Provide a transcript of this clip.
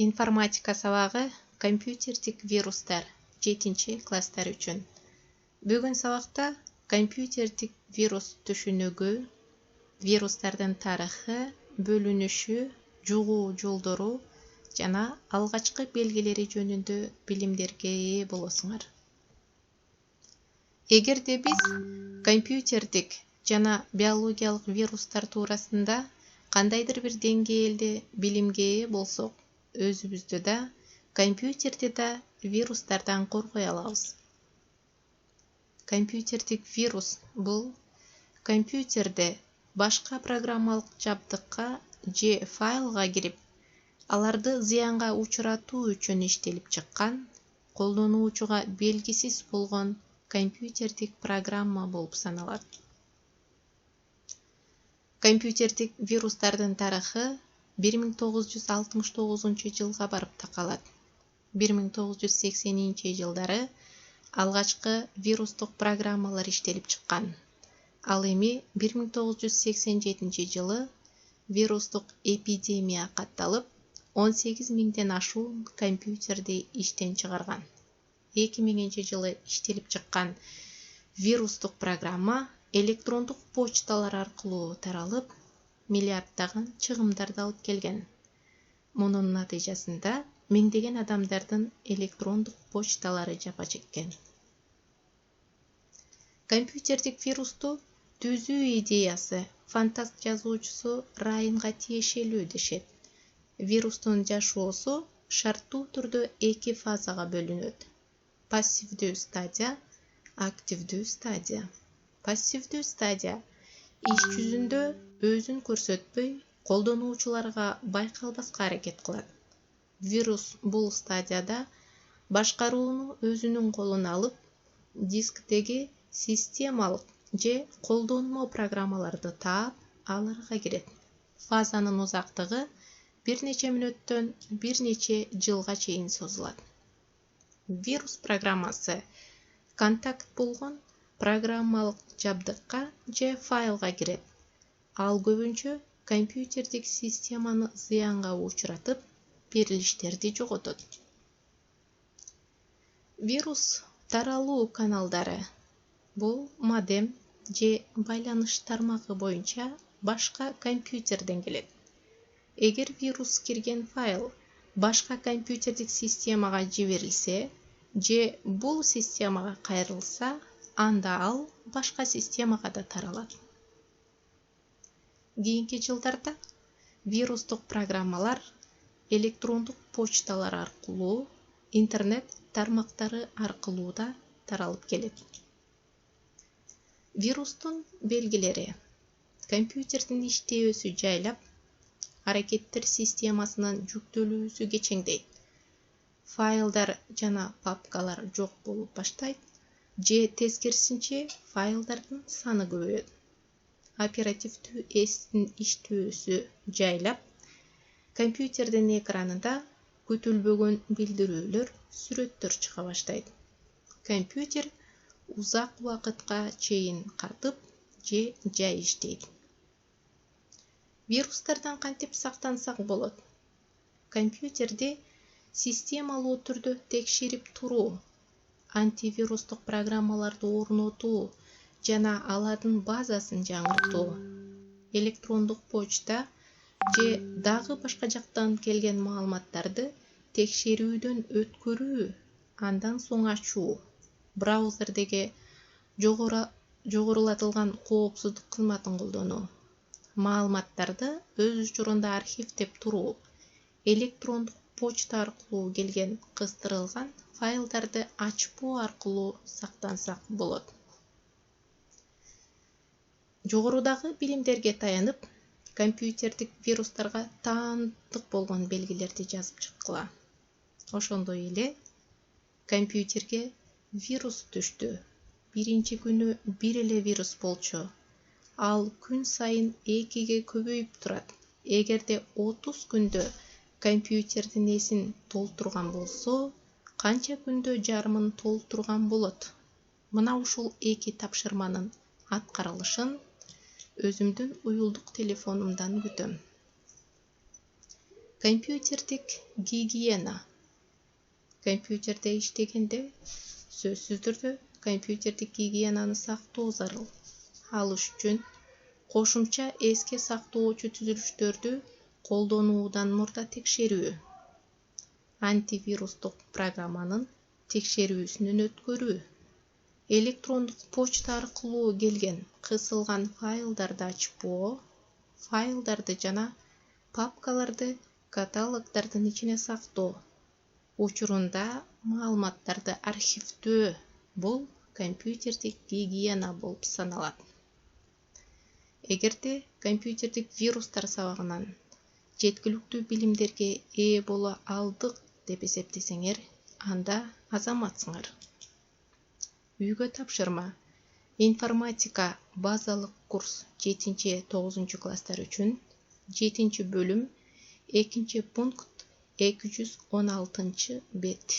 Информатика сабагы компьютерлик вирустар 7-класстар үчүн. Бүгүн сабакта компьютерлик вирус түшүнүгү, вирустардын тарыхы, бөлүнүшү, жугуу жолдору жана алгачкы белгилери жөнүндө билимдерге ээ болосуңар. Эгерде биз компьютерлик жана биологиялык вирустар туурасында кандайдыр бир деңгээлде билимге ээ болсок, өзүбүздү да, компьютерди да вирустардан коргой алабыз. Компьютерлик вирус бул компьютерде башка программалык жабдыкка же файлга кирип, аларды зыянга учуратуу үчүн иштелип чыккан, колдонуучуга белгисиз болгон компьютерлик программа болуп саналат. Компьютерлик вирустардын тарыхы 1969-жылга барып такалат. 1980-жылдары алгачкы вирустук программалар иштелип чыккан. Ал эми 1987-жылы вирустук эпидемия катталып, 18 миңден ашуун компьютерди иштен чыгарган. 2000-жылы иштелип чыккан вирустук программа электрондук почталар аркылуу таралып, миллиарддаган чыгымдарды алып келген. Мунун натыйжасында миңдеген адамдардын электрондук почталары жапа чеккен. Компьютерлик вирусту түзүү идеясы фантаст жазуучусу Райанга тиешелүү дешет. Вирустун жашоосу шарттуу түрдө 2 фазага бөлүнөт. Пассивдүү стадия, активдүү стадия. Пассивдүү стадия иш жүзүндө өзүн көрсөтпөй, колдонуучуларга байкалбаска аракет кылат. Вирус бул стадияда башкарууну өзүнүн колуна алып, дисктеги системалык же колдонмо программаларды таап, аларга кирет. Фазанын узактыгы бир нече мүнөттөн бир нече жылга чейин созулат. Вирус программасы контакт болгон программалык жабдыкка же файлга кирет. Ал көбүнчө компьютерлик системаны зыянга учуратып, берилиштерди жоготот. Вирус таралуу каналдары бул модем же байланыш тармагы боюнча башка компьютерден келет. Эгер вирус кирген файл башка компьютерлик системага жиберилсе же бул системага кайрылса, анда ал башка системага да таралат. Кийинки жылдарда вирустук программалар электрондук почталар аркылуу, интернет тармактары аркылуу да таралып келет. Вирустун белгилери: компьютердин иштөөсү жайлап, аракеттер системасынын жүктөлүүсү кечеңдейт. Файлдар жана папкалар жок болуп баштайт, же тескерисинче файлдардын саны көбөйөт. Оперативдүү эстин иштөөсү жайлап, компьютердин экранында күтүлбөгөн билдирүүлөр, сүрөттөр чыга баштайт. Компьютер узак убакытка чейин катып же жай иштейт. Вирустардан кантип сактансак болот? Компьютерди системалуу түрдө текшерип туруу, антивирустук программаларды орнотуу жана алардын базасын жаңыртуу, электрондук почта же дагы башка жактан келген маалыматтарды текшерүүдөн өткөрүү, андан соң ачуу, браузердеги жогорулатылган коопсуздук кызматын колдонуу, маалыматтарды өз учурунда архивдеп туруу, электрондук почта аркылуу келген кыстырылган файлдарды ачпоо аркылуу сактансак болот. Жогорудагы билимдерге таянып, компьютерлик вирустарга таандык болгон белгилерди жазып чыккыла. Ошондой эле компьютерге вирус түштү. Биринчи күнү бир эле вирус болчу. Ал күн сайын 2ге көбөйүп турат. Эгерде 30 күндө компьютердин эсин толтурган болсо, канча күндө жарымын толтурган болот? Мына ушул 2 тапшырманын аткарылышын өзүмдүн уюлдук телефонумдан күтөм. Компьютердик гигиена. Компьютерде иштегенде сөзсүз түрдө компьютердик гигиенаны сактоо зарыл. Ал үчүн кошумча эске сактоочу түзүлүштөрдү колдонуудан мурда текшерүү, антивирустук программанын текшерүүсүнөн өткөрүү, электрондук почта аркылуу келген кысылган файлдарды ачпоо, файлдарды жана папкаларды каталогдордун ичине сактоо, учурунда маалыматтарды архивдөө — бул компьютердик гигиена болуп саналат. Эгерде компьютердик вирустар сабагынан жеткиликтүү билимдерге ээ боло алдык деп эсептесеңер, анда азаматсыңар. Үйгө тапшырма. Информатика базалык курс 7-9 класстар үчүн 7 бөлүм 2 пункт 216 бет.